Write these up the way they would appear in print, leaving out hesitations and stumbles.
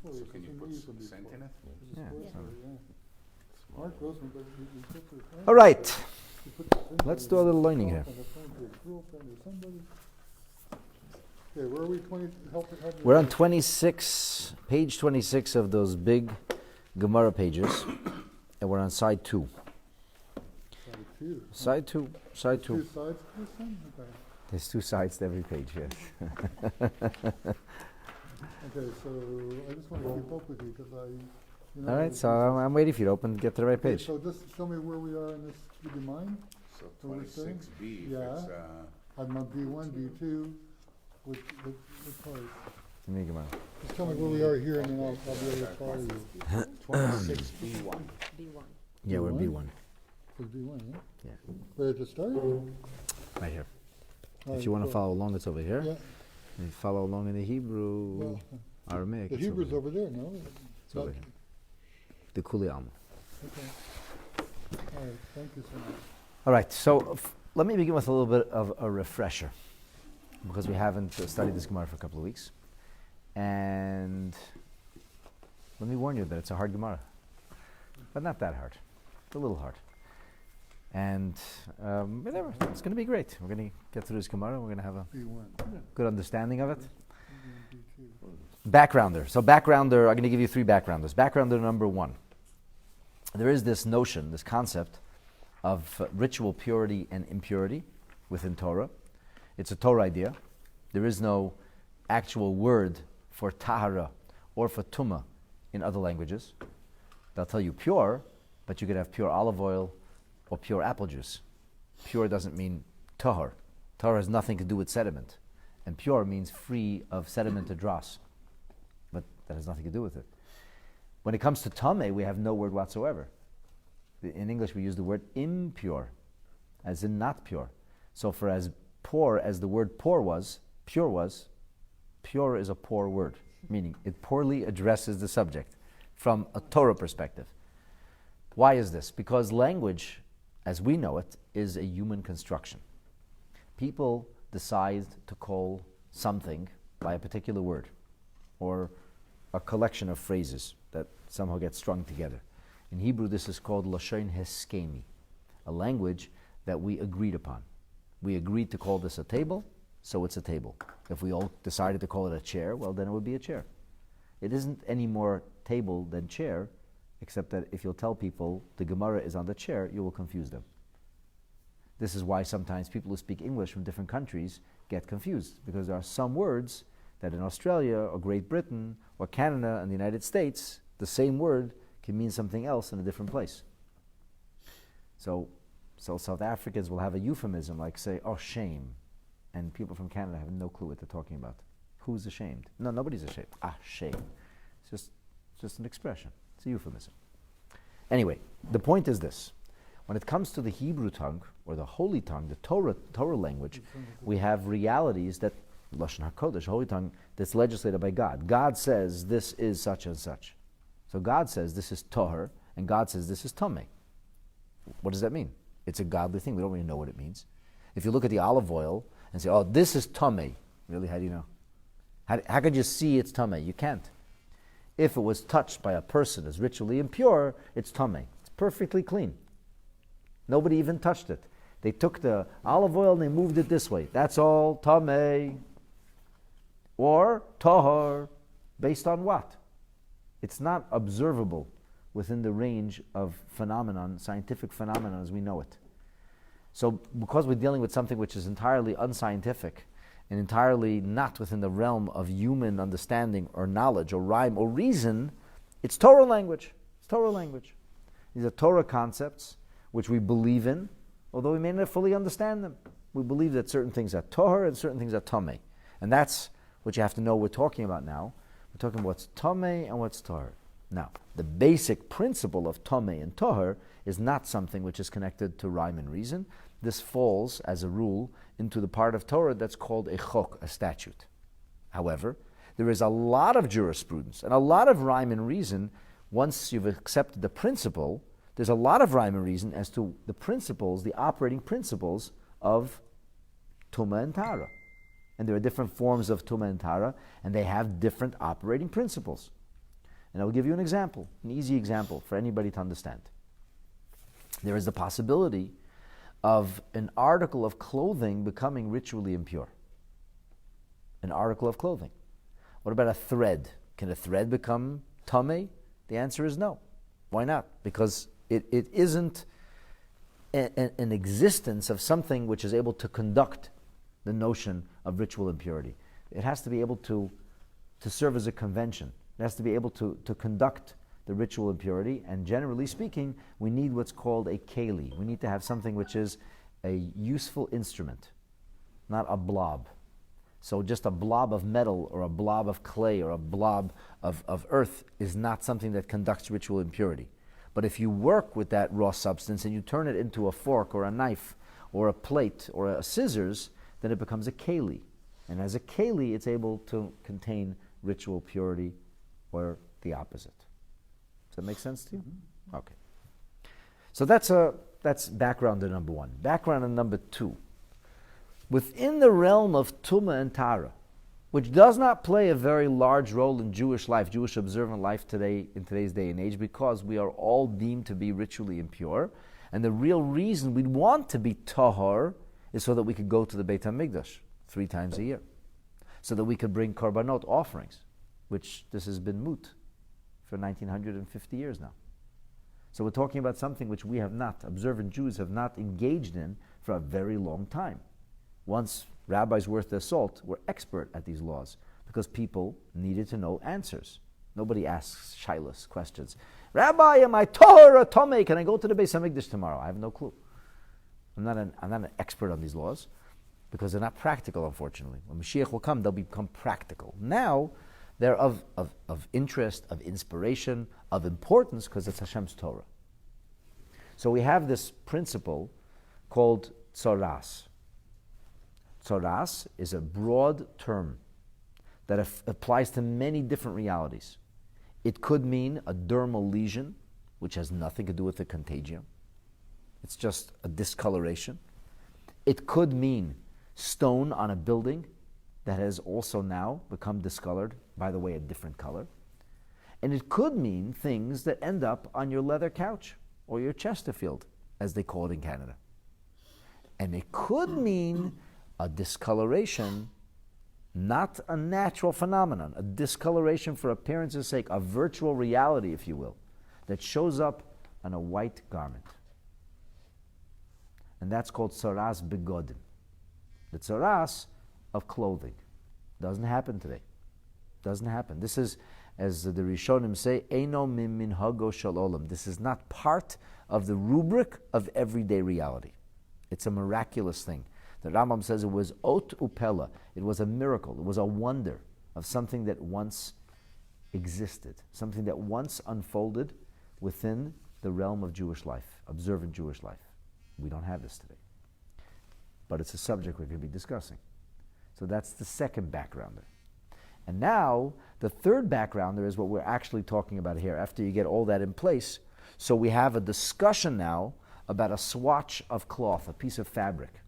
So can you put scent in it? Yeah. All right. Let's do a little learning here. Okay, where are we? We're on 26, page 26 of those big Gemara pages, and we're on side 2. Side 2. Side 2. 2 sides to this thing? Okay. There's 2 sides to every page, yes. Okay, so I just want to keep up with you because All right, so I'm waiting for you to get to the right page. So just show me where we are in this. Would you mind? So 26B. Yeah. It's, I'm on B1, B2. Which part? Give me a Gemara. Just tell me where we are here, and then I'll be able to follow you. 26B1. B1. Yeah, we're B1? B1. It's B1, yeah? Yeah. Where to start? Right here. All If you want to cool. follow along, it's over here. Yeah. If you follow along in the Hebrew, Well, Aramaic, the it's Hebrew's over here. over there, no? It's over here. The Kuli Alma. Okay. All right, thank you so much. All right, so let me begin with a little bit of a refresher, because we haven't studied this Gemara for a couple of weeks. And let me warn you that it's a hard Gemara, but not that hard. It's a little hard. And whatever, it's going to be great. We're going to get through this Gemara. We're going to have a B1. good understanding of it. B2. Backgrounder. So backgrounder, I'm going to give you 3 backgrounders. Backgrounder number 1. There is this notion, this concept of ritual purity and impurity within Torah. It's a Torah idea. There is no actual word for tahara or for tumah in other languages. They'll tell you pure, but you could have pure olive oil or pure apple juice. Pure doesn't mean tahar. Tahar has nothing to do with sediment. And pure means free of sediment or dross. But that has nothing to do with it. When it comes to tameh, we have no word whatsoever. In English, we use the word impure, as in not pure. So for as poor as the word pure was, pure is a poor word, meaning it poorly addresses the subject from a Torah perspective. Why is this? Because language, as we know it, is a human construction. People decide to call something by a particular word or a collection of phrases that somehow get strung together. In Hebrew, this is called Lashon Heskemi, a language that we agreed upon. We agreed to call this a table, so it's a table. If we all decided to call it a chair, well, then it would be a chair. It isn't any more table than chair, except that if you'll tell people the Gemara is on the chair, you will confuse them. This is why sometimes people who speak English from different countries get confused, because there are some words that in Australia or Great Britain or Canada and the United States, the same word can mean something else in a different place. So South Africans will have a euphemism like say, oh, shame. And people from Canada have no clue what they're talking about. Who's ashamed? No, nobody's ashamed. Ah, shame. It's just an expression. It's a euphemism. Anyway, the point is this. When it comes to the Hebrew tongue, or the holy tongue, the Torah language, we have realities that, Lashon HaKodesh, holy tongue, that's legislated by God. God says this is such and such. So God says this is Toher, and God says this is Tomei. What does that mean? It's a godly thing. We don't really know what it means. If you look at the olive oil and say, oh, this is Tomei, really, how do you know? How could you see it's Tomei? You can't. If it was touched by a person as ritually impure, it's Tomei. It's perfectly clean. Nobody even touched it. They took the olive oil and they moved it this way. That's all Tomei. Or Tahor, based on what? It's not observable within the range of phenomenon, scientific phenomenon as we know it. So because we're dealing with something which is entirely unscientific and entirely not within the realm of human understanding or knowledge or rhyme or reason, it's Torah language. It's Torah language. These are Torah concepts which we believe in, although we may not fully understand them. We believe that certain things are Torah and certain things are Tomei. And that's what you have to know we're talking about now. We're talking about what's Tomei and what's Torah. Now, the basic principle of Tomei and Toher is not something which is connected to rhyme and reason. This falls, as a rule, into the part of Torah that's called a chok, a statute. However, there is a lot of jurisprudence and a lot of rhyme and reason. Once you've accepted the principle, there's a lot of rhyme and reason as to the principles, the operating principles of Tumah and Tara. And there are different forms of Tumah and Tara, and they have different operating principles. And I will give you an example, an easy example for anybody to understand. There is the possibility of an article of clothing becoming ritually impure. An article of clothing. What about a thread? Can a thread become tamei? The answer is no. Why not? Because it isn't an existence of something which is able to conduct the notion of ritual impurity. It has to be able to serve as a convention. It has to be able to conduct the ritual impurity, and generally speaking, we need what's called a keli. We need to have something which is a useful instrument, not a blob. So just a blob of metal or a blob of clay or a blob of earth is not something that conducts ritual impurity. But if you work with that raw substance and you turn it into a fork or a knife or a plate or a scissors, then it becomes a keli. And as a keli, it's able to contain ritual purity or the opposite. Does that make sense to you? Okay. So that's background to number one. Background to number two. Within the realm of Tumah and Tara, which does not play a very large role in Jewish life, Jewish observant life today, in today's day and age, because we are all deemed to be ritually impure. And the real reason we'd want to be tahor is so that we could go to the Beit HaMikdash 3 times a year, so that we could bring korbanot offerings, which this has been moot for 1950 years now. So we're talking about something which we have not, observant Jews have not engaged in for a very long time. Once rabbis worth their salt were expert at these laws because people needed to know answers. Nobody asks shilas questions. Rabbi, am I tahor or tamei? Can I go to the Beis HaMikdash tomorrow? I have no clue. I'm not an expert on these laws because they're not practical, unfortunately. When Mashiach will come, they'll become practical. Now, they're of interest, of inspiration, of importance because it's Hashem's Torah. So we have this principle called tzoras. Tzoras is a broad term that applies to many different realities. It could mean a dermal lesion, which has nothing to do with the contagion. It's just a discoloration. It could mean stone on a building that has also now become discolored, by the way, a different color. And it could mean things that end up on your leather couch or your Chesterfield, as they call it in Canada. And it could mean a discoloration, not a natural phenomenon, a discoloration for appearance's sake, a virtual reality, if you will, that shows up on a white garment. And that's called tzoras begodim. The tzoras of clothing. Doesn't happen today. Doesn't happen. This is, as the Rishonim say, Eino min minhago shel olam. This is not part of the rubric of everyday reality. It's a miraculous thing. The Rambam says it was ot upela. It was a miracle. It was a wonder of something that once existed, something that once unfolded within the realm of Jewish life, observant Jewish life. We don't have this today. But it's a subject we're going to be discussing. So that's the second backgrounder. And now, the third backgrounder is what we're actually talking about here, after you get all that in place. So we have a discussion now about a swatch of cloth, a piece of fabric.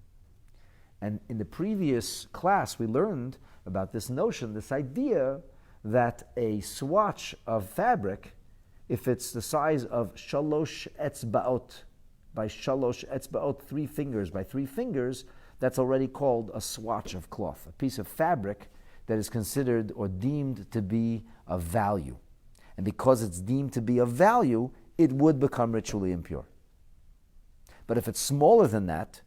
And in the previous class, we learned about this notion, this idea that a swatch of fabric, if it's the size of shalosh etzbaot, by shalosh etzbaot, 3 fingers by 3 fingers, that's already called a swatch of cloth, a piece of fabric that is considered or deemed to be of value. And because it's deemed to be of value, it would become ritually impure. But if it's smaller than that,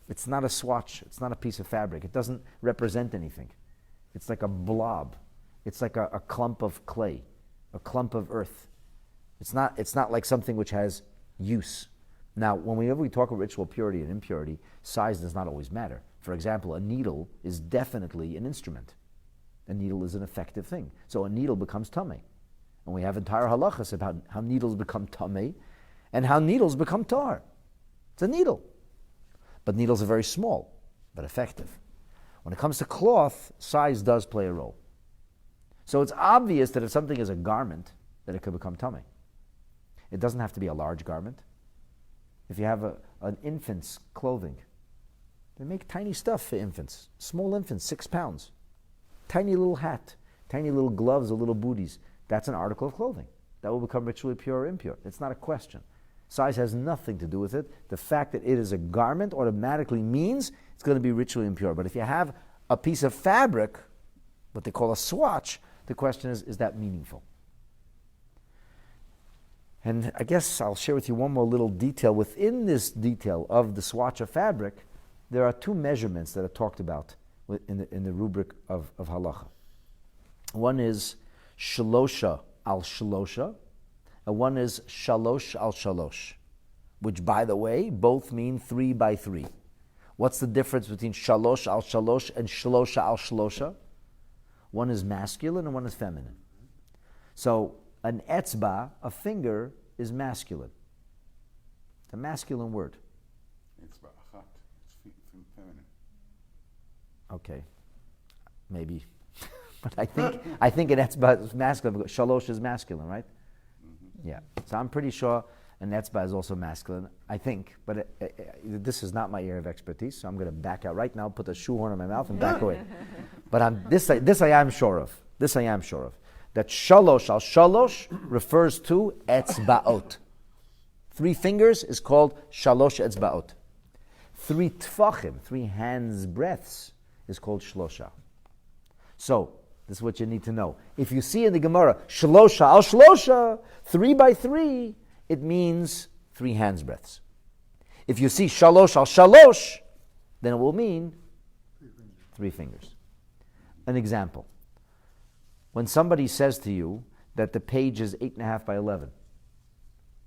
it's not a swatch, it's not a piece of fabric, it doesn't represent anything. It's like a blob, it's like a clump of clay, a clump of earth. It's not like something which has use. Now, whenever we talk about ritual purity and impurity, size does not always matter. For example, a needle is definitely an instrument. A needle is an effective thing. So a needle becomes tamei. And we have entire halachas about how needles become tamei and how needles become tar. It's a needle. But needles are very small, but effective. When it comes to cloth, size does play a role. So it's obvious that if something is a garment, that it could become tamei. It doesn't have to be a large garment. If you have an infant's clothing, they make tiny stuff for infants. Small infants, 6 pounds. Tiny little hat, tiny little gloves or little booties, that's an article of clothing. That will become ritually pure or impure. It's not a question. Size has nothing to do with it. The fact that it is a garment automatically means it's going to be ritually impure. But if you have a piece of fabric, what they call a swatch, the question is that meaningful? And I guess I'll share with you one more little detail. Within this detail of the swatch of fabric, there are two measurements that are talked about in the rubric of halacha. One is shalosha al shalosha, and one is shalosh al shalosh, which, by the way, both mean 3 by 3. What's the difference between shalosh al shalosh and shalosha al shalosha? One is masculine and one is feminine. So an etzba, a finger, is masculine. It's a masculine word. It's ba'achat. It's feminine. Okay, maybe. But I think an etzba is masculine because shalosh is masculine, right? Mm-hmm. Yeah. So I'm pretty sure an etzba is also masculine, I think. But this is not my area of expertise, so I'm going to back out right now, put a shoehorn in my mouth and back away. But this I am sure of. This I am sure of. That shalosh al shalosh refers to etzbaot. 3 fingers is called shalosh etzbaot. 3 tfachim, 3 hands breadths, is called shlosha. So, this is what you need to know. If you see in the Gemara, shlosha al shlosha, 3 by 3, it means 3 hands breadths. If you see shalosh al shalosh, then it will mean 3 fingers. An example. When somebody says to you that the page is 8.5 by 11,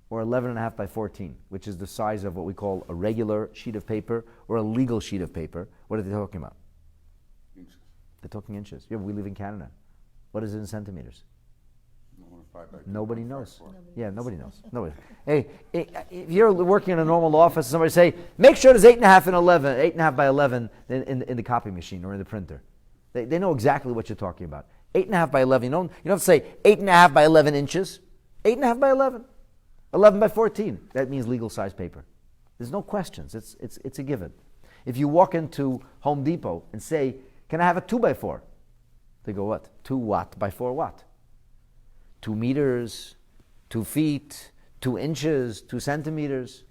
or 11.5 by 14, which is the size of what we call a regular sheet of paper or a legal sheet of paper, what are they talking about? Inches. They're talking inches. Yeah, we live in Canada. What is it in centimeters? Nobody knows. Yeah, nobody knows. Nobody. Hey, if you're working in a normal office, somebody say, make sure there's 8.5 and 11, 8.5 by 11 in the copy machine or in the printer. They know exactly what you're talking about. 8.5 by 11. You don't have to say 8.5 by 11 inches. 8.5 by 11. 11 by 14. That means legal size paper. There's no questions. It's a given. If you walk into Home Depot and say, can I have a 2 by 4? They go, what? 2 what by 4 what? 2 meters, 2 feet, 2 inches, 2 centimeters.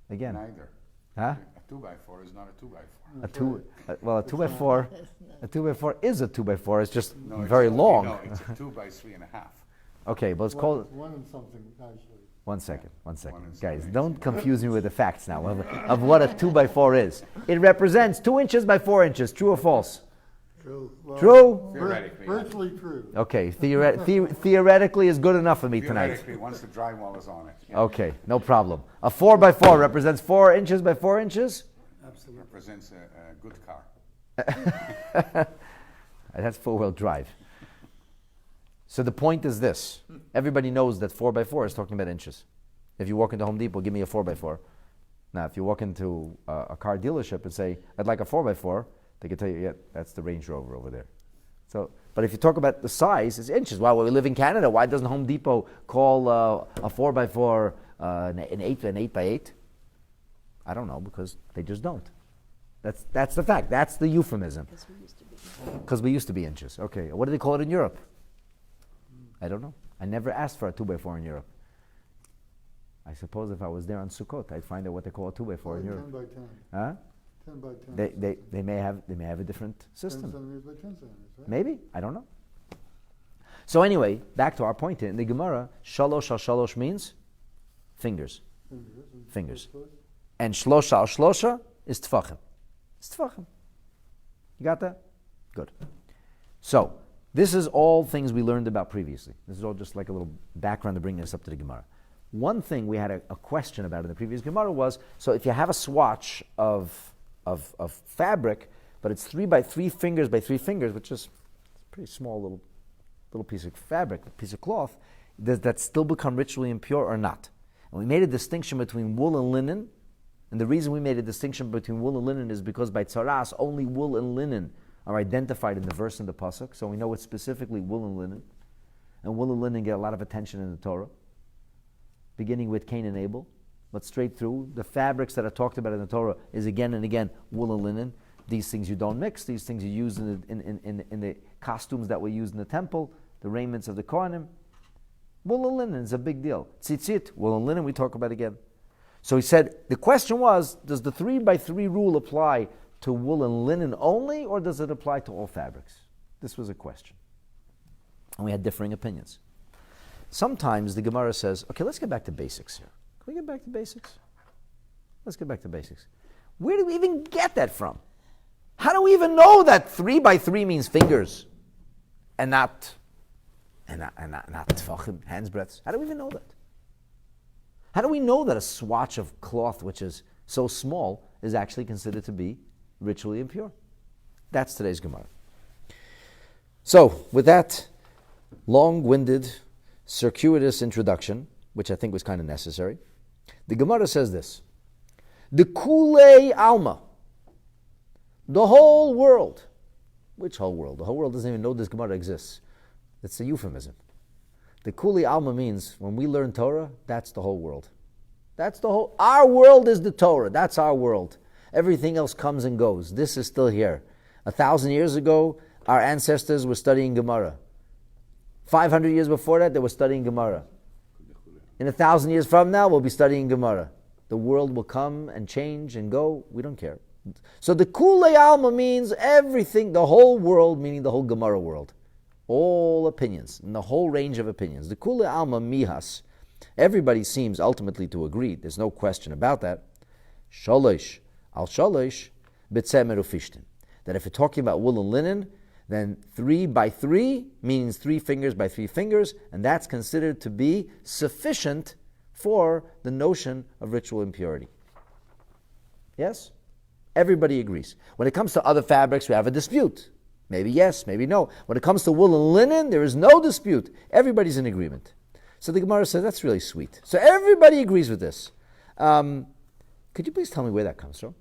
Again. Neither. Huh? A 2 by 4 is not a 2 by 4. A 2 by 4. A 2 by 4 is a 2 by 4. It's just No, it's very long. No, it's a 2 by 3.5. Okay, but it's called. 1 and something, actually. One second. One and Guys, seven don't inches. confuse me with the facts now of what a 2 by 4 is. It represents 2 inches by 4 inches. True or false? True. Well, True? Theoretically. Virtually true. Okay, theoretically is good enough for me tonight. Theoretically, once the drywall is on it. Yeah. Okay, no problem. A 4 by 4 represents 4 inches by 4 inches? Absolutely. Represents a good car. That's 4-wheel drive. So the point is this. Everybody knows that 4 by 4 is talking about inches. If you walk into Home Depot, give me a 4 by 4. Now, if you walk into a car dealership and say, I'd like a 4 by 4, they can tell you, yeah, that's the Range Rover over there. So, but if you talk about the size, it's inches. Why? Well, we live in Canada. Why doesn't Home Depot call a 4 by 4 an 8 by 8? I don't know, because they just don't. That's the fact. That's the euphemism. Because we used to be inches. Okay, what do they call it in Europe? I don't know. I never asked for a 2 by 4 in Europe. I suppose if I was there on Sukkot, I'd find out what they call a 2 by 4 in Europe. 10 by 10. Huh? 10 by 10. They may have a different 10 system. centimeters by 10 centimeters, right? Maybe, I don't know. So anyway, back to our point here. In the Gemara, shalosh al shalosh means fingers. Fingers. And shlosha al shlosha is tfachim. It's tfachim. You got that? Good. So, this is all things we learned about previously. This is all just like a little background to bring us up to the Gemara. One thing we had a question about in the previous Gemara was, so if you have a swatch of fabric, but it's 3 by 3 fingers by 3 fingers, which is a pretty small little piece of fabric, a piece of cloth, does that still become ritually impure or not? And we made a distinction between wool and linen, and the reason we made a distinction between wool and linen is because by tzaras, only wool and linen are identified in the verse in the pasuk, so we know it's specifically wool and linen. And wool and linen get a lot of attention in the Torah, beginning with Cain and Abel, but straight through. The fabrics that are talked about in the Torah is again and again wool and linen. These things you don't mix. These things you use in the costumes that we use in the temple. the raiments of the Kohanim. Wool and linen is a big deal. Tzitzit, wool and linen, we talk about again. So he said, the question was, does the 3x3 rule apply to wool and linen only, or does it apply to all fabrics? This was a question. And we had differing opinions. Sometimes the Gemara says, okay, let's get back to basics here. Can we get back to basics? Let's get back to basics. Where do we even get that from? How do we even know that 3x3 means fingers and not tefachim, hands breadths? How do we even know that? How do we know that a swatch of cloth which is so small is actually considered to be ritually impure? That's today's Gemara. So, with that long-winded, circuitous introduction, which I think was kind of necessary, the Gemara says this: the Kulei Alma, the whole world. Which whole world? The whole world doesn't even know this Gemara exists. It's a euphemism. The Kulei Alma means when we learn Torah, that's the whole world. That's the whole. Our world is the Torah. That's our world. Everything else comes and goes. This is still here. 1,000 years ago, our ancestors were studying Gemara. 500 years before that, they were studying Gemara. In 1,000 years from now, we'll be studying Gemara. The world will come and change and go. We don't care. So the Kulei Alma means everything, the whole world, meaning the whole Gemara world. All opinions, and the whole range of opinions. The Kulei Alma mihas. Everybody seems ultimately to agree. There's no question about that. Shalosh al shalosh b'tzemer ufishtin. That if you're talking about wool and linen, then 3x3 means 3 fingers by 3 fingers, and that's considered to be sufficient for the notion of ritual impurity. Yes? Everybody agrees. When it comes to other fabrics, we have a dispute. Maybe yes, maybe no. When it comes to wool and linen, there is no dispute. Everybody's in agreement. So the Gemara says, that's really sweet. So everybody agrees with this. Could you please tell me where that comes from?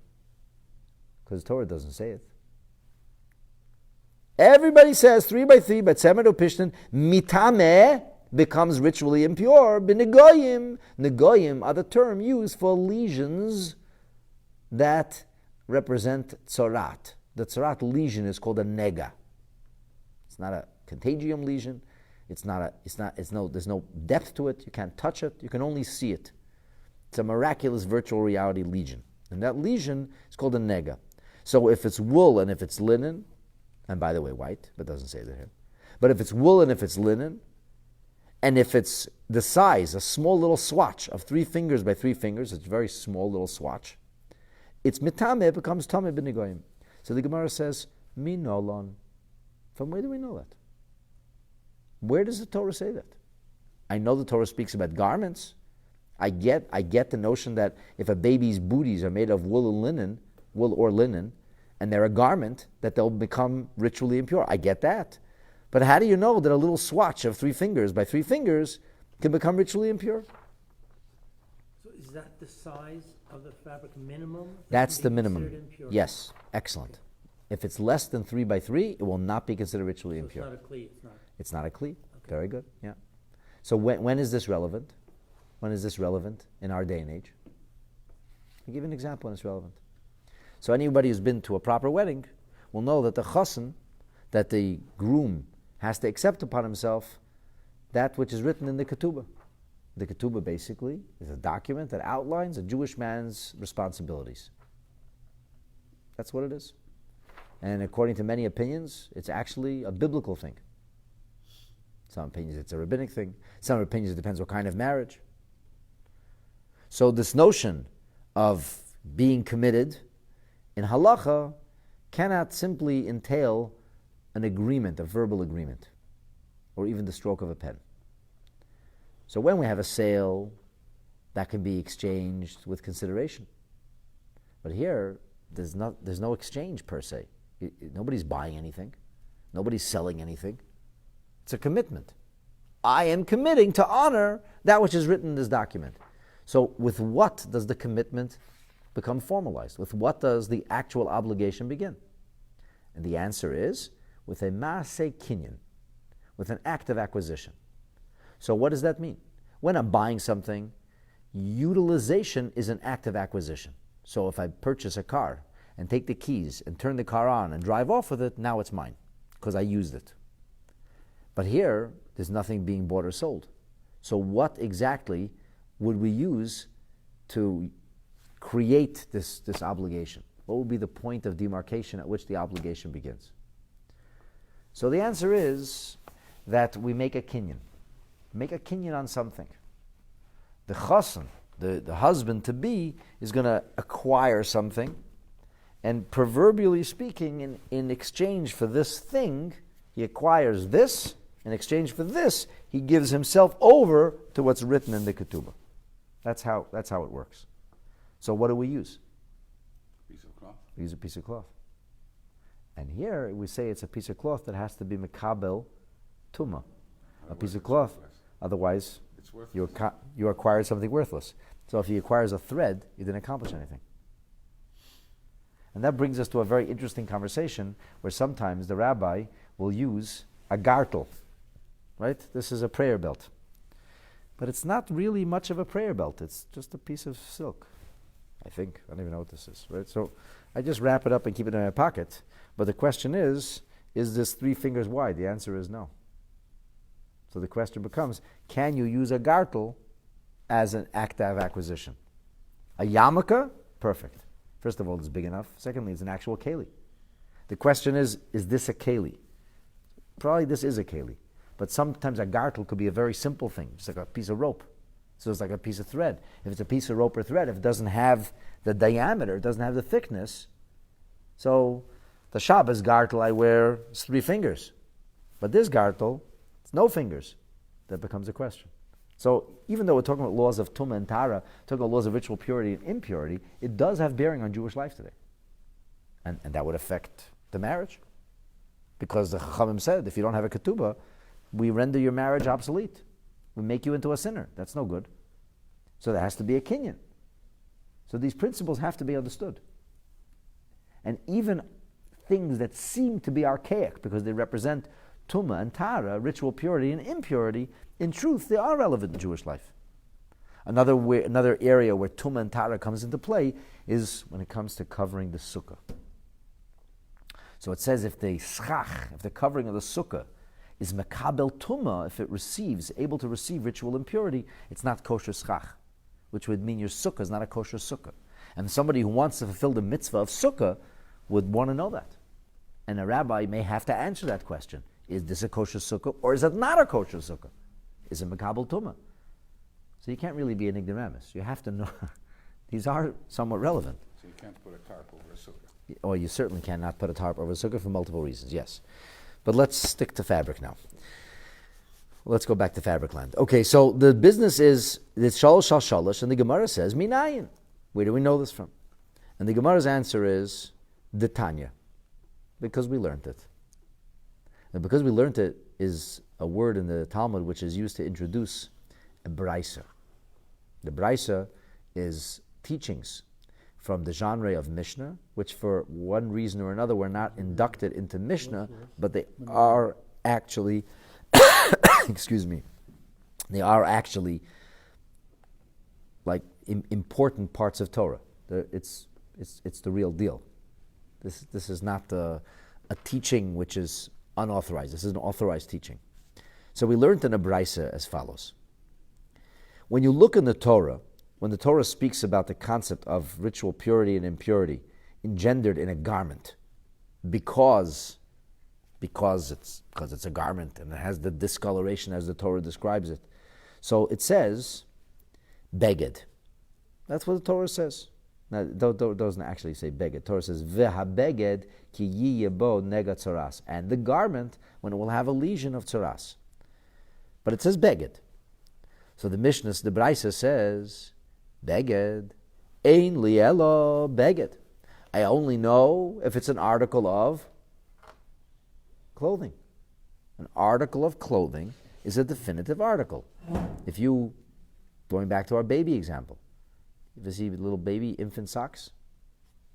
Because the Torah doesn't say it. Everybody says 3x3, but Tzemer Pishtin, mitameh becomes ritually impure. B'negoyim. Negoyim are the term used for lesions that represent tzorat. The tzorat lesion is called a nega. It's not a contagium lesion. There's no depth to it. You can't touch it. You can only see it. It's a miraculous virtual reality lesion. And that lesion is called a nega. So if it's wool and if it's linen, and by the way, white, but doesn't say that here. But if it's wool and if it's linen, and if it's the size, a small little swatch of 3 fingers by 3 fingers, it's a very small little swatch, it's mitameh, it becomes tameh b'negoyim. So the Gemara says, minolon. From where do we know that? Where does the Torah say that? I know the Torah speaks about garments. I get the notion that if a baby's booties are made of wool or linen, and they're a garment, that they'll become ritually impure. I get that. But how do you know that a little swatch of 3 fingers by 3 fingers can become ritually impure? So is that the size of the fabric minimum? That's the minimum. Yes, excellent. If it's less than 3x3, it will not be considered ritually impure. It's not a kli. It's not a kli. Okay. Very good. Yeah. So when is this relevant? When is this relevant in our day and age? I'll give you an example when it's relevant. So anybody who's been to a proper wedding will know that the chassan, that the groom has to accept upon himself that which is written in the ketubah. The ketubah basically is a document that outlines a Jewish man's responsibilities. That's what it is. And according to many opinions, it's actually a biblical thing. Some opinions it's a rabbinic thing. Some opinions it depends what kind of marriage. So this notion of being committed in halacha cannot simply entail an agreement, a verbal agreement, or even the stroke of a pen. So when we have a sale, that can be exchanged with consideration. But here, there's no exchange per se. Nobody's buying anything. Nobody's selling anything. It's a commitment. I am committing to honor that which is written in this document. So with what does the commitment become formalized? With what does the actual obligation begin? And the answer is with a Masechet Kinyan, with an act of acquisition. So what does that mean? When I'm buying something, utilization is an act of acquisition. So if I purchase a car and take the keys and turn the car on and drive off with it, now it's mine because I used it. But here, there's nothing being bought or sold. So what exactly would we use to create this obligation? What would be the point of demarcation at which the obligation begins? So the answer is that we make a kinyan. Make a kinyan on something. The chassan, the husband-to-be, is going to acquire something, and proverbially speaking, in exchange for this thing, he acquires this. In exchange for this, he gives himself over to what's written in the ketubah. That's how it works. So what do we use? Piece of cloth. We use a piece of cloth. And here we say it's a piece of cloth that has to be mekabel tuma. A piece of cloth. Otherwise, It's worthless. you acquired something worthless. So if he acquires a thread, he didn't accomplish anything. And that brings us to a very interesting conversation where sometimes the rabbi will use a gartel. Right? This is a prayer belt. But it's not really much of a prayer belt. It's just a piece of silk, I think. I don't even know what this is. Right? So I just wrap it up and keep it in my pocket. But the question is this 3 fingers wide? The answer is no. So the question becomes, can you use a gartel as an active acquisition? A yarmulke? Perfect. First of all, it's big enough. Secondly, it's an actual keli. The question is this a keli? Probably this is a keli. But sometimes a gartel could be a very simple thing, just like a piece of rope. So it's like a piece of thread. If it's a piece of rope or thread, if it doesn't have the diameter, it doesn't have the thickness, so the Shabbos gartel I wear is 3 fingers. But this gartel, it's no fingers. That becomes a question. So even though we're talking about laws of tumah and tara, talking about laws of ritual purity and impurity, it does have bearing on Jewish life today. And that would affect the marriage. Because the Chachamim said, if you don't have a ketubah, we render your marriage obsolete. We make you into a sinner. That's no good. So there has to be a kinyan. So these principles have to be understood. And even things that seem to be archaic because they represent tumah and tara, ritual purity and impurity, in truth, they are relevant in Jewish life. Another area where tumah and tara comes into play is when it comes to covering the sukkah. So it says if the covering of the sukkah is mekabel tumah, if it able to receive ritual impurity, it's not kosher schach, which would mean your sukkah is not a kosher sukkah. And somebody who wants to fulfill the mitzvah of sukkah would want to know that. And a rabbi may have to answer that question. Is this a kosher sukkah or is it not a kosher sukkah? Is it mekabel tumah? So you can't really be an ignoramus. You have to know. These are somewhat relevant. So you can't put a tarp over a sukkah. Or you certainly cannot put a tarp over a sukkah for multiple reasons, yes. But let's stick to fabric now. Let's go back to fabric land. Okay, so the business is it's shalosh shal shalosh, and the Gemara says minayin. Where do we know this from? And the Gemara's answer is the Tanya, because we learned it. And because we learned it is a word in the Talmud which is used to introduce a brisa. The brisa is teachings from the genre of Mishnah, which for one reason or another were not inducted into Mishnah, but they are actually, they are actually like important parts of Torah. It's the real deal. This is not a teaching which is unauthorized. This is an authorized teaching. So we learned in a brisa as follows. When you look in the Torah, when the Torah speaks about the concept of ritual purity and impurity engendered in a garment, because it's a garment and it has the discoloration as the Torah describes it. So it says, beged. That's what the Torah says. Now, it doesn't actually say beged. The Torah says, veha-beged ki yiyebo nega tzoras. And the garment, when it will have a lesion of tzoras. But it says beged. So the Mishnah, the Brisa says, beged, ein lielo beged. I only know if it's an article of clothing. An article of clothing is a definitive article. If you, going back to our baby example, if you see little baby infant socks,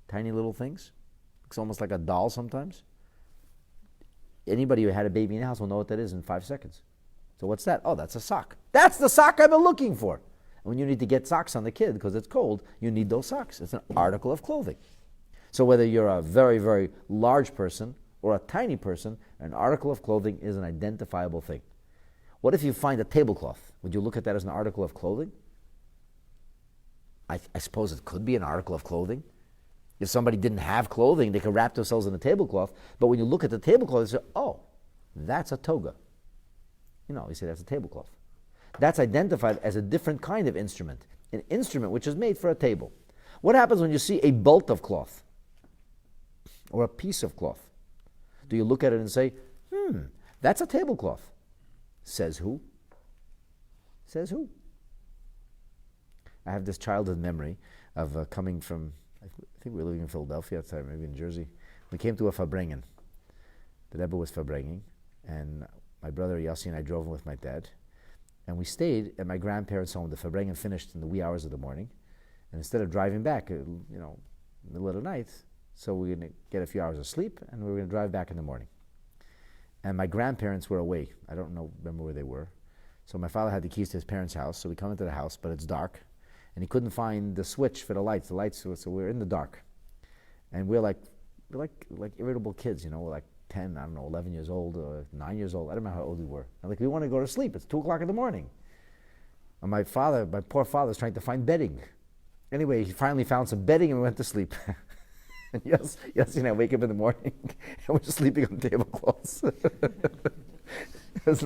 tiny little things, it's almost like a doll sometimes. Anybody who had a baby in the house will know what that is in 5 seconds. So what's that? Oh, that's a sock. That's the sock I've been looking for. And when you need to get socks on the kid because it's cold, you need those socks. It's an article of clothing. So whether you're a very, very large person or a tiny person, an article of clothing is an identifiable thing. What if you find a tablecloth? Would you look at that as an article of clothing? I suppose it could be an article of clothing. If somebody didn't have clothing, they could wrap themselves in a tablecloth. But when you look at the tablecloth, you say, oh, that's a toga. You say that's a tablecloth. That's identified as a different kind of instrument, an instrument which is made for a table. What happens when you see a bolt of cloth or a piece of cloth? Do you look at it and say, that's a tablecloth? Says who? Says who? I have this childhood memory of coming from, I think we were living in Philadelphia at the time, maybe in Jersey. We came to a Farbrengen. The Rebbe was Farbrengen, and my brother Yossi and I drove him with my dad. And we stayed at my grandparents' home. The Farbrengen finished in the wee hours of the morning. And instead of driving back, middle of the night, so we were going to get a few hours of sleep, and we were going to drive back in the morning. And my grandparents were away. I don't remember where they were. So my father had the keys to his parents' house, so we come into the house, but it's dark. And he couldn't find the switch for the lights. So we're in the dark. And we're like irritable kids, we're like 10, 11 years old, or 9 years old. I don't know how old we were. And we want to go to sleep. It's 2 o'clock in the morning. And my poor father was trying to find bedding. Anyway, he finally found some bedding and we went to sleep. And yes, and I wake up in the morning and we're just sleeping on tablecloths. It's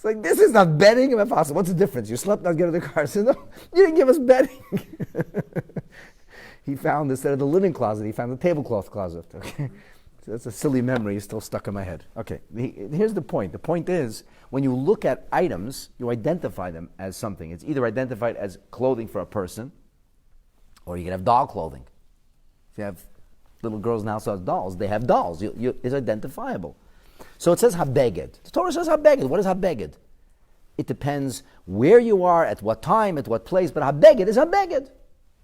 like, this is not bedding. And my father said, what's the difference? You slept, now get in the car. I said, no, you didn't give us bedding. He found, instead of the linen closet, he found the tablecloth closet. Okay, so that's a silly memory. It's still stuck in my head. Okay, here's the point. The point is, when you look at items, you identify them as something. It's either identified as clothing for a person, or you can have doll clothing. If you have little girls now who have dolls, they have dolls. It's identifiable. So it says habeged. The Torah says habeged. What is habeged? It depends where you are, at what time, at what place, but habeged is habeged.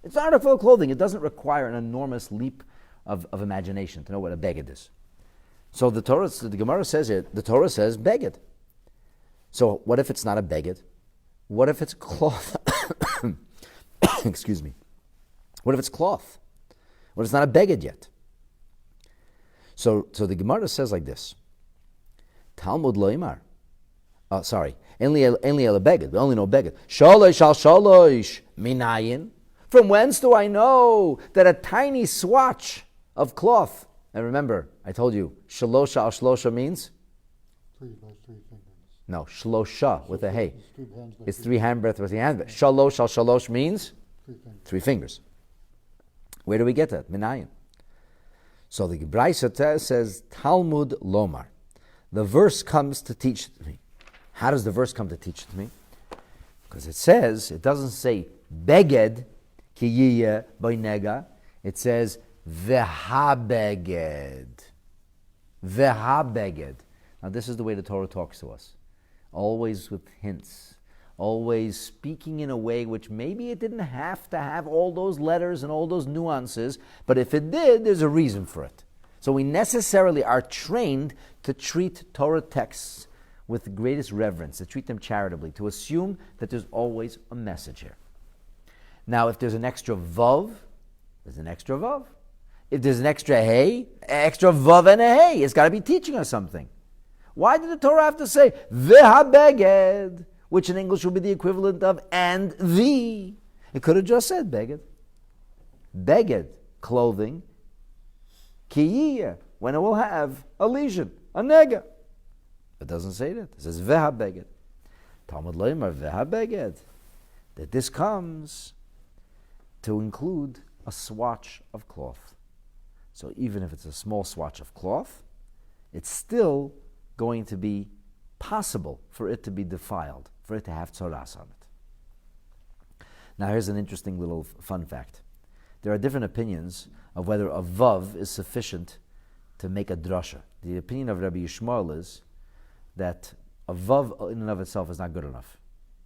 It's an article of clothing. It doesn't require an enormous leap of imagination to know what a beged is. So the Gemara says it, the Torah says beged. So what if it's not a beged? What if it's cloth? Excuse me. What if it's cloth? What if it's not a beged yet? So the Gemara says like this. Talmud loimar. Sorry. Only el beged. We only know beged. Shalosh al shalosh minayin. From whence do I know that a tiny swatch of cloth, and remember, I told you, shalosha al shlosha means? 3 by 3 fingers. No, shlosha with a hey. It's 3 handbreadth with the handbreadth. Shalosh al shalosh means? 3 fingers. 3 fingers. Where do we get that? Minayin. So the Brayso says, Talmud lomar. The verse comes to teach it to me. How does the verse come to teach it to me? Because it doesn't say beged ki yiyeh boinega. It says vehabeged. Vehabeged. Now this is the way the Torah talks to us. Always with hints. Always speaking in a way which maybe it didn't have to have all those letters and all those nuances, but if it did, there's a reason for it. So we necessarily are trained to treat Torah texts with the greatest reverence, to treat them charitably, to assume that there's always a message here. Now, if there's an extra vav, there's an extra vav. If there's an extra hey, extra vav and a hey, it's got to be teaching us something. Why did the Torah have to say vehabeged, which in English would be the equivalent of and the? It could have just said beged. Beged, clothing, kiyiyah, when it will have a lesion, a nega. It doesn't say that. It says vehabeged. Talmud loimar vehabeged. That this comes to include a swatch of cloth. So even if it's a small swatch of cloth, it's still going to be possible for it to be defiled, for it to have tzoras on it. Now here's an interesting little fun fact. There are different opinions of whether a vav is sufficient to make a drasha. The opinion of Rabbi Yishmael is that a vav in and of itself is not good enough.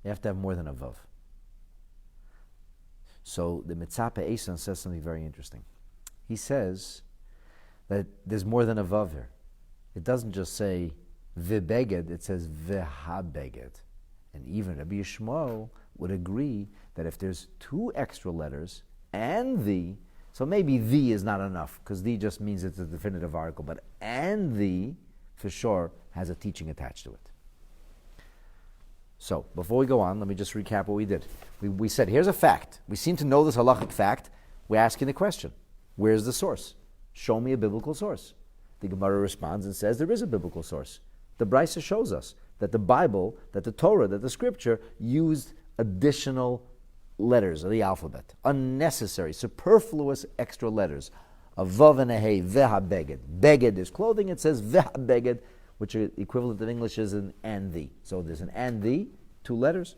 You have to have more than a vav. So the Mitzape Esan says something very interesting. He says that there's more than a vav here. It doesn't just say vibeged, it says vehabeged. And even Rabbi Yishmael would agree that if there's 2 extra letters and So maybe the is not enough, because the just means it's a definitive article, but and the, for sure, has a teaching attached to it. So, before we go on, let me just recap what we did. We said, here's a fact. We seem to know this halachic fact. We're asking the question, where's the source? Show me a biblical source. The Gemara responds and says there is a biblical source. The Brisa shows us that the Bible, that the Torah, that the Scripture used additional letters of the alphabet, unnecessary, superfluous extra letters. A vav and a hey, veha-beged. Beged is clothing, it says veha-beged, which are equivalent in English is an and the. So there's an and the, 2 letters.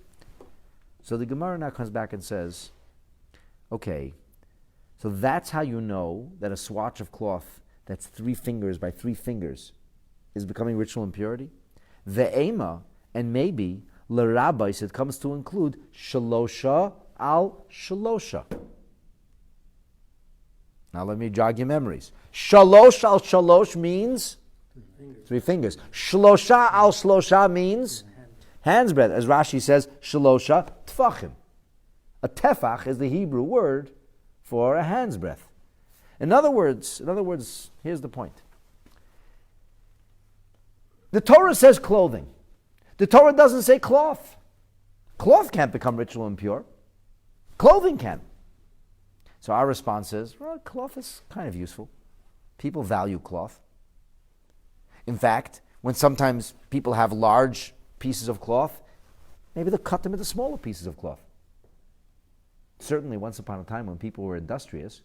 So the Gemara now comes back and says, okay, so that's how you know that a swatch of cloth that's 3 fingers by 3 fingers is becoming ritual impurity? Ve'ema, and maybe, l'rabbis, it comes to include shalosha al shalosha. Now let me jog your memories. Shalosh al shalosh means 3 fingers. Shlosha al shlosha means hand's breadth. As Rashi says, shlosha tfachim. A tefach is the Hebrew word for a hand's breadth. In other words, here's the point. The Torah says clothing. The Torah doesn't say cloth. Cloth can't become ritual impure. Clothing can. So our response is, well, cloth is kind of useful. People value cloth. In fact, when sometimes people have large pieces of cloth, maybe they'll cut them into smaller pieces of cloth. Certainly, once upon a time when people were industrious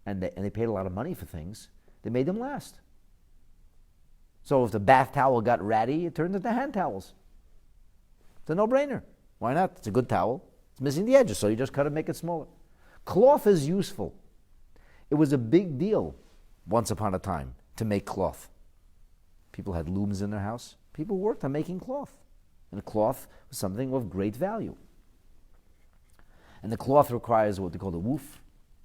and they paid a lot of money for things, they made them last. So if the bath towel got ratty, it turned into hand towels. It's a no-brainer. Why not? It's a good towel. It's missing the edges, so you just cut it and make it smaller. Cloth is useful. It was a big deal once upon a time to make cloth. People had looms in their house. People worked on making cloth. And the cloth was something of great value. And the cloth requires what they call the woof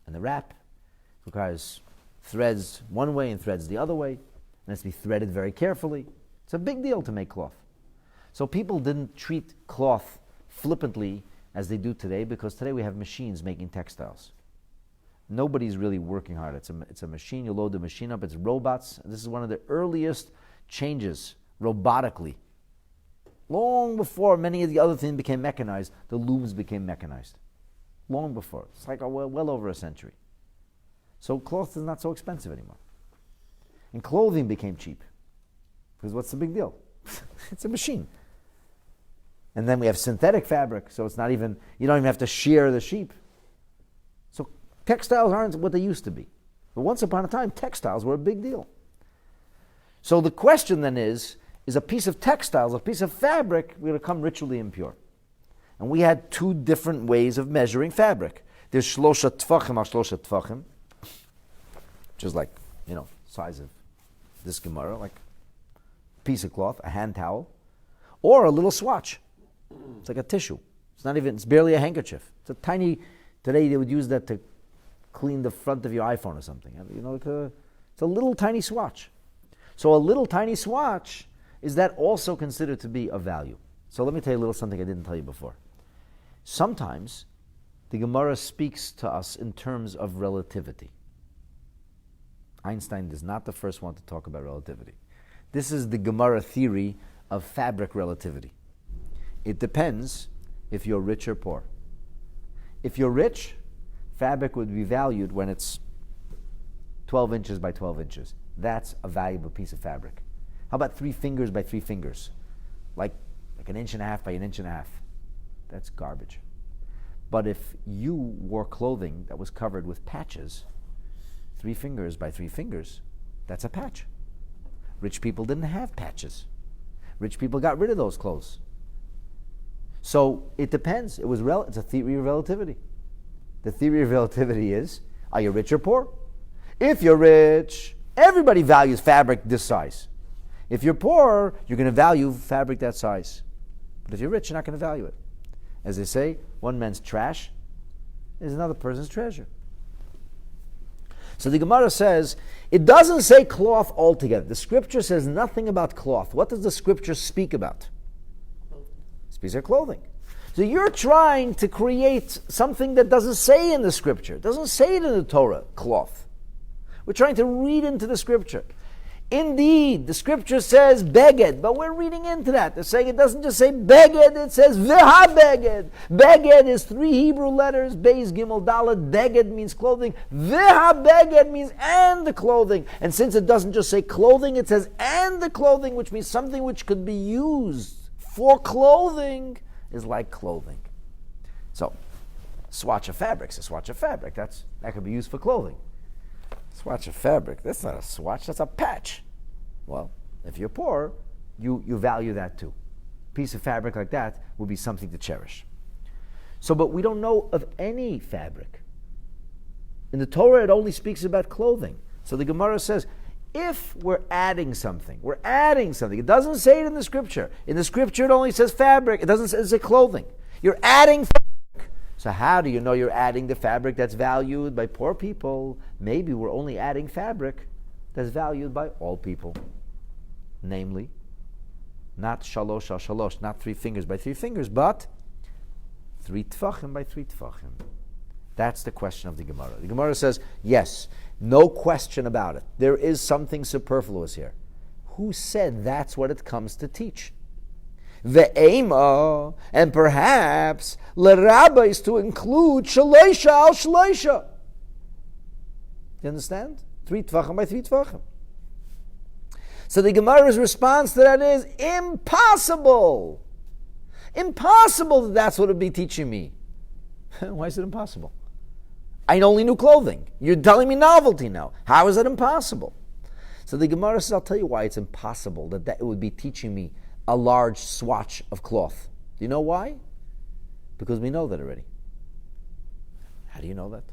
and the wrap. It requires threads one way and threads the other way. And it has to be threaded very carefully. It's a big deal to make cloth. So people didn't treat cloth flippantly as they do today, because today we have machines making textiles. Nobody's really working hard. It's a machine. You load the machine up. It's robots. This is one of the earliest changes robotically. Long before many of the other things became mechanized, the looms became mechanized. Long before. It's like well over a century. So cloth is not so expensive anymore. And clothing became cheap. Because what's the big deal? It's a machine. And then we have synthetic fabric, so it's not even, you don't even have to shear the sheep. So textiles aren't what they used to be. But once upon a time, textiles were a big deal. So the question then is a piece of textiles, a piece of fabric, will become ritually impure? And we had 2 different ways of measuring fabric. There's shlosha tfachim al shlosha tfachim, which is like, size of this Gemara, like a piece of cloth, a hand towel, or a little swatch. It's like a tissue. It's barely a handkerchief. It's a tiny, today they would use that to clean the front of your iPhone or something. It's a little tiny swatch. So a little tiny swatch, is that also considered to be of value? So let me tell you a little something I didn't tell you before. Sometimes the Gemara speaks to us in terms of relativity. Einstein is not the first one to talk about relativity. This is the Gemara theory of fabric relativity. It depends if you're rich or poor. If you're rich, fabric would be valued when it's 12 inches by 12 inches. That's a valuable piece of fabric. How about 3 fingers by 3 fingers? Like an inch and a half by an inch and a half. That's garbage. But if you wore clothing that was covered with patches, 3 fingers by 3 fingers, that's a patch. Rich people didn't have patches. Rich people got rid of those clothes. So it depends. It's a theory of relativity. The theory of relativity is, are you rich or poor? If you're rich, everybody values fabric this size. If you're poor, you're going to value fabric that size. But if you're rich, you're not going to value it. As they say, one man's trash is another person's treasure. So the Gemara says, it doesn't say cloth altogether. The scripture says nothing about cloth. What does the scripture speak about? It's a piece of clothing. So you're trying to create something that doesn't say in the scripture. It doesn't say it in the Torah, cloth. We're trying to read into the scripture. Indeed, the scripture says beged, but we're reading into that. They're saying it doesn't just say beged, it says v'ha beged. Beged is 3 Hebrew letters, beis, gimel, dalet. Beged means clothing. V'ha beged means and the clothing. And since it doesn't just say clothing, it says and the clothing, which means something which could be used for clothing is like clothing. So, swatch of fabric's a swatch of fabric. That could be used for clothing. Swatch of fabric, that's not a swatch, that's a patch. Well, if you're poor, you value that too. A piece of fabric like that would be something to cherish. So, but we don't know of any fabric. In the Torah, it only speaks about clothing. So the Gemara says, if we're adding something. It doesn't say it in the scripture. In the scripture, it only says fabric. It doesn't say clothing. You're adding fabric. So how do you know you're adding the fabric that's valued by poor people? Maybe we're only adding fabric that's valued by all people. Namely, not shalosh al shalosh, not 3 fingers by 3 fingers, but 3 tfachim by 3 tfachim. That's the question of the Gemara. The Gemara says, yes, no question about it. There is something superfluous here. Who said that's what it comes to teach? Ve'ema, and perhaps l'rabbis to include shleisha al shleisha. You understand? 3 tvachim by 3 tvachim. So the Gemara's response to that is impossible. Impossible that that's what it would be teaching me. Why is it impossible? I only knew clothing. You're telling me novelty now. How is that impossible? So the Gemara says, I'll tell you why it's impossible that it would be teaching me a large swatch of cloth. Do you know why? Because we know that already. How do you know that?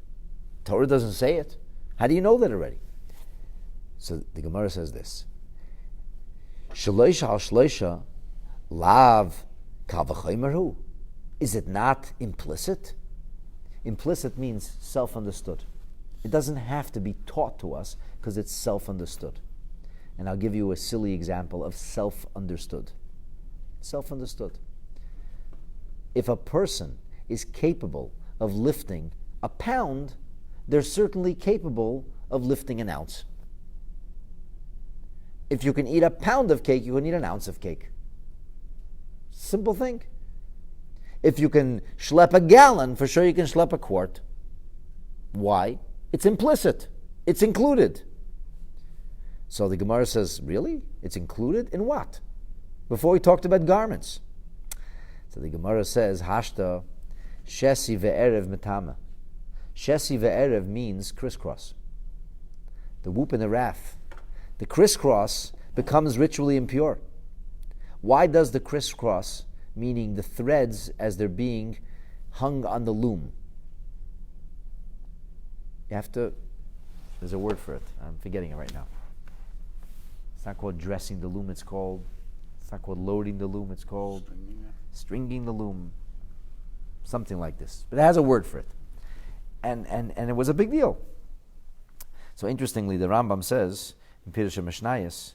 Torah doesn't say it. How do you know that already? So the Gemara says this. Shleisha al shleisha lav kal v'chomer. Is it not implicit? Implicit means self-understood. It doesn't have to be taught to us because it's self-understood. And I'll give you a silly example of self-understood. Self-understood. If a person is capable of lifting a pound, they're certainly capable of lifting an ounce. If you can eat a pound of cake, you can eat an ounce of cake. Simple thing. If you can schlep a gallon, for sure you can schlep a quart. Why? It's implicit. It's included. So the Gemara says, really? It's included in what? Before we talked about garments. So the Gemara says, Hashta shesi ve'erev metama. Shesi ve'erev means crisscross. The whoop and the raf. The crisscross becomes ritually impure. Why does the crisscross, meaning the threads as they're being hung on the loom? You have to, there's a word for it. I'm forgetting it right now. It's not called dressing the loom, it's not called loading the loom, it's called stringing the loom. Something like this. But it has a word for it. And it was a big deal. So interestingly, the Rambam says in Pirush HaMishnayos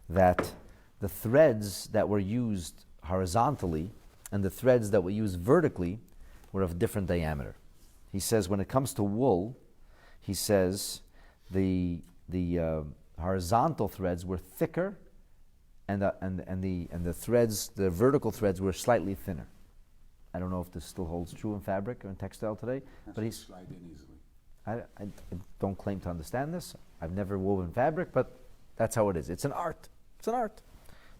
that the threads that were used horizontally and the threads that were used vertically were of different diameter. He says when it comes to wool, he says the horizontal threads were thicker, and the threads, the vertical threads, were slightly thinner. I don't know if this still holds true in fabric or in textile today, but he's. Slide in easily. I don't claim to understand this. I've never woven fabric, but that's how it is. It's an art. It's an art.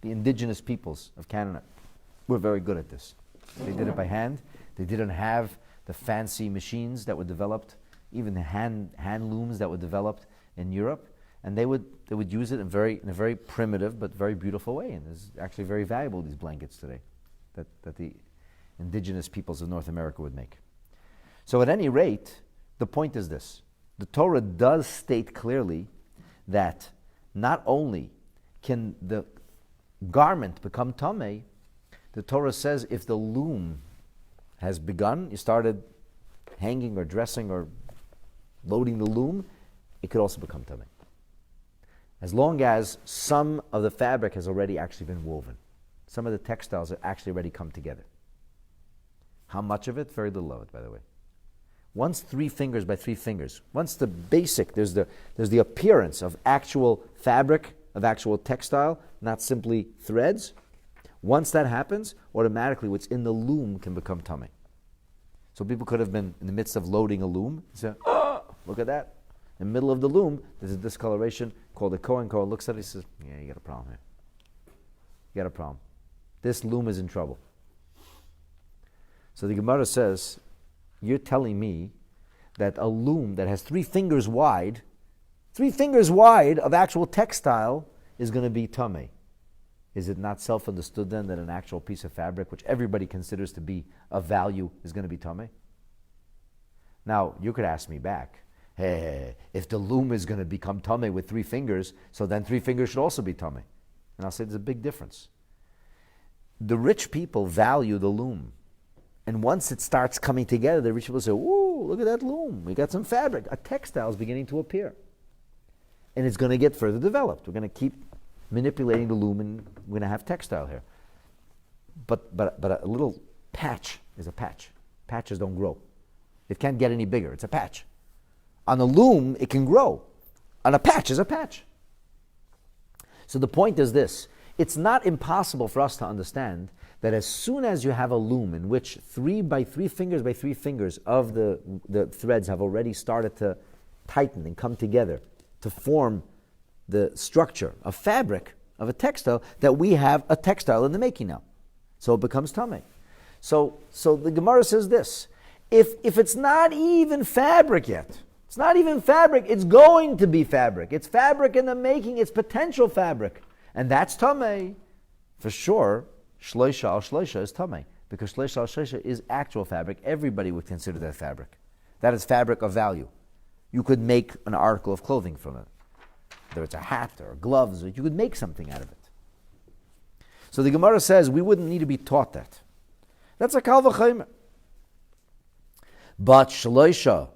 The indigenous peoples of Canada were very good at this. They did it by hand. They didn't have the fancy machines that were developed, even the hand looms that were developed in Europe, and they would use it in a very primitive but very beautiful way. And it's actually very valuable, these blankets today, that the indigenous peoples of North America would make. So at any rate, the point is this. The Torah does state clearly that not only can the garment become tamei, the Torah says if the loom has begun, you started hanging or dressing or loading the loom, it could also become tamei. As long as some of the fabric has already actually been woven. Some of the textiles have actually already come together. How much of it? Very little of it, by the way. Once 3 fingers by 3 fingers, once the basic, there's the appearance of actual fabric, of actual textile, not simply threads. Once that happens, automatically what's in the loom can become tummy. So people could have been in the midst of loading a loom, say, oh, look at that. In the middle of the loom, there's a discoloration called a Kohen. Kohen looks at it, he says, yeah, you got a problem here. You got a problem. This loom is in trouble. So the Gemara says, you're telling me that a loom that has 3 fingers wide of actual textile is going to be tummy. Is it not self-understood then that an actual piece of fabric, which everybody considers to be of value, is going to be tummy? Now, you could ask me back, hey, if the loom is going to become tummy with 3 fingers, so then 3 fingers should also be tummy. And I'll say there's a big difference. The rich people value the loom. And once it starts coming together, the rich people say, ooh, look at that loom. We got some fabric. A textile is beginning to appear. And it's going to get further developed. We're going to keep manipulating the loom and we're going to have textile here. But a little patch is a patch. Patches don't grow. It can't get any bigger. It's a patch. On a loom, it can grow. On a patch is a patch. So the point is this. It's not impossible for us to understand that as soon as you have a loom in which 3 by 3 fingers by 3 fingers of the threads have already started to tighten and come together to form the structure of fabric, of a textile, that we have a textile in the making now. So it becomes tummy. So the Gemara says this, if it's not even fabric yet, it's not even fabric, it's going to be fabric. It's fabric in the making, it's potential fabric. And that's tummy. For sure, shloisha al shloisha is tummy. Because shloisha al shloisha is actual fabric. Everybody would consider that fabric. That is fabric of value. You could make an article of clothing from it. Whether it's a hat or gloves, or you could make something out of it. So the Gemara says we wouldn't need to be taught that. That's a kal v'chomer. But shloisha,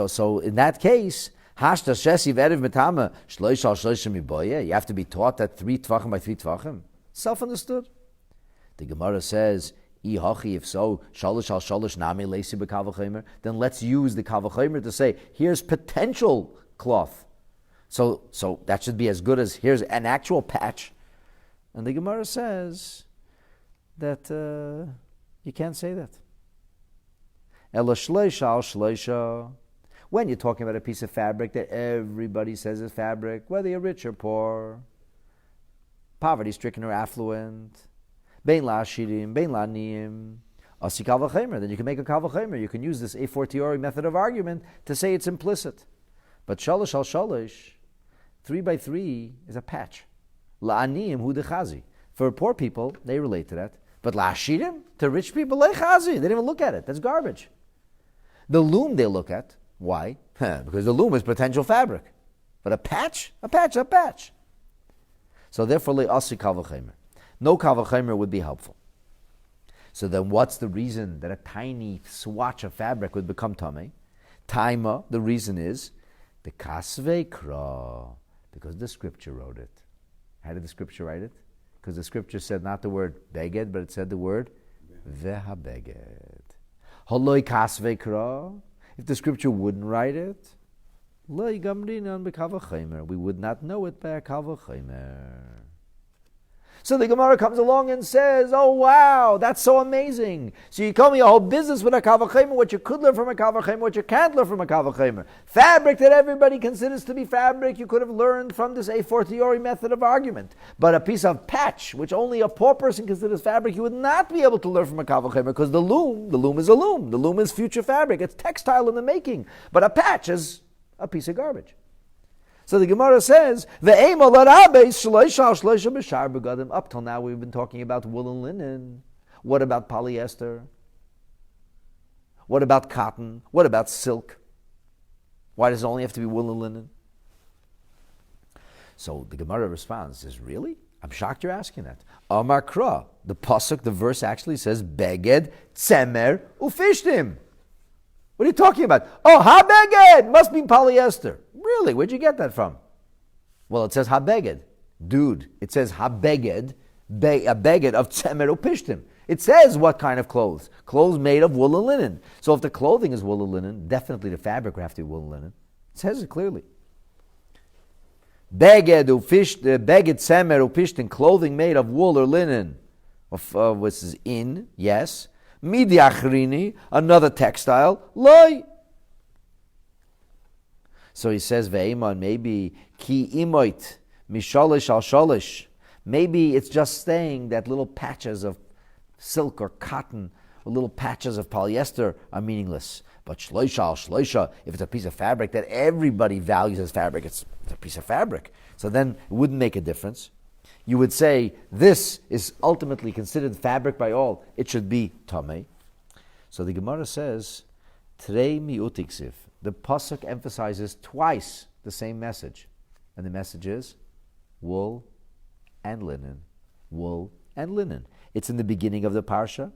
so in that case, hashta shesiv erev metama shloisha al shloisha miboye. You have to be taught that 3 tvachim by 3 tvachim. Self-understood. The Gemara says, if so, shalosh al shalosh nami leisi b'kal v'chomer. Then let's use the kal v'chomer to say, here's potential cloth. So that should be as good as here's an actual patch. And the Gemara says that you can't say that. Ela shloisha al shloisha. When you're talking about a piece of fabric that everybody says is fabric, whether you're rich or poor, poverty-stricken or affluent, bein la'ashirim, bein la'aniyim, asi kal v'chomer, then you can make a kal v'chomer. You can use this a fortiori method of argument to say it's implicit. But shalosh al shalosh, 3 by 3 is a patch. La'aniyim hu dechazi. For poor people, they relate to that. But la'ashirim, to rich people, lechazi. They didn't even look at it. That's garbage. The loom they look at. Why? Because the loom is potential fabric. But a patch? A patch. So therefore, le'asi kal v'chomer. No kal v'chomer would be helpful. So then what's the reason that a tiny swatch of fabric would become tamei? Taima, the reason is the kasvei kra, because the scripture wrote it. How did the scripture write it? Because the scripture said not the word beged, but it said the word vehabeged. Holoi kasvei kra. If the scripture wouldn't write it, lo yigamrinan b'kal v'chomer. We would not know it by a kal v'chomer. So the Gemara comes along and says, oh wow, that's so amazing. So you told me a whole business with a kal v'chomer, what you could learn from a kal v'chomer, what you can't learn from a kal v'chomer. Fabric that everybody considers to be fabric, you could have learned from this a fortiori method of argument. But a piece of patch, which only a poor person considers fabric, you would not be able to learn from a kal v'chomer, because the loom is a loom. The loom is future fabric. It's textile in the making. But a patch is a piece of garbage. So the Gemara says, up till now we've been talking about wool and linen. What about polyester? What about cotton? What about silk? Why does it only have to be wool and linen? So the Gemara responds, says, really? I'm shocked you're asking that. Amar Kra, the pasuk, the verse actually says, Beged, Tzemer, Ufishtim. What are you talking about? Oh, ha-beged, must be polyester. Really? Where'd you get that from? Well, it says ha-beged. Dude, it says ha-beged, a beged of tzemer upishtim. It says what kind of clothes. Clothes made of wool and linen. So if the clothing is wool and linen, definitely the fabric would have to be wool and linen. It says it clearly. Beged tzemer upishtim, clothing made of wool or linen. Which is in, yes. Midi achrini, another textile, loy. So he says, ve'eman, maybe ki imoit, misholish al sholish. Maybe it's just saying that little patches of silk or cotton, or little patches of polyester are meaningless. But shloisha al shloisha, if it's a piece of fabric that everybody values as fabric, it's a piece of fabric. So then it wouldn't make a difference. You would say, this is ultimately considered fabric by all. It should be tamei. So the Gemara says, Trei miutiksiv. The pasuk emphasizes twice the same message. And the message is wool and linen. Wool and linen. It's in the beginning of the parsha.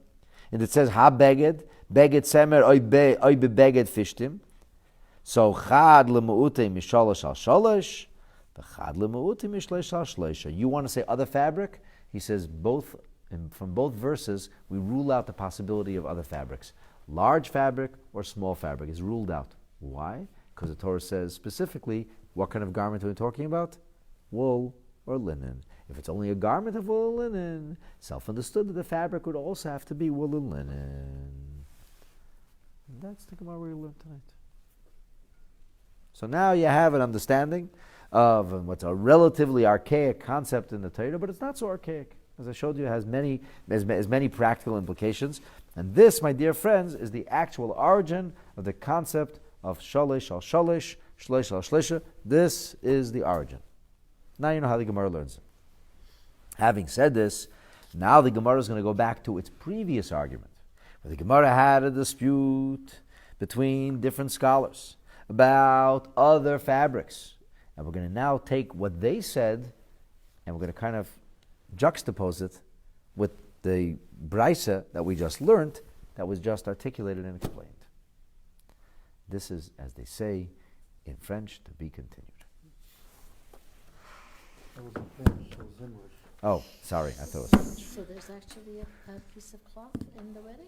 And it says, ha beged, beged semer, oi beged fishtim. So chad lemuute mishalosh al shalosh, v'chad lemuute mishleish al shleisha. You want to say other fabric? He says both, and from both verses, we rule out the possibility of other fabrics. Large fabric or small fabric is ruled out. Why? Because the Torah says specifically, what kind of garment are we talking about? Wool or linen. If it's only a garment of wool and linen, self-understood that the fabric would also have to be wool and linen. And that's the Gemara we learned tonight. So now you have an understanding of what's a relatively archaic concept in the Torah, but it's not so archaic. As I showed you, it has many practical implications. And this, my dear friends, is the actual origin of the concept of shalish al shalish, shleish al shleisha. This is the origin. Now you know how the Gemara learns it. Having said this, now the Gemara is going to go back to its previous argument, where the Gemara had a dispute between different scholars about other fabrics. And we're going to now take what they said, and we're going to kind of juxtapose it with the Braisa that we just learned, that was just articulated and explained. This is, as they say in French, to be continued. That was in French, it was English. Oh, sorry, I thought it was French. So there's actually a piece of cloth in the wedding?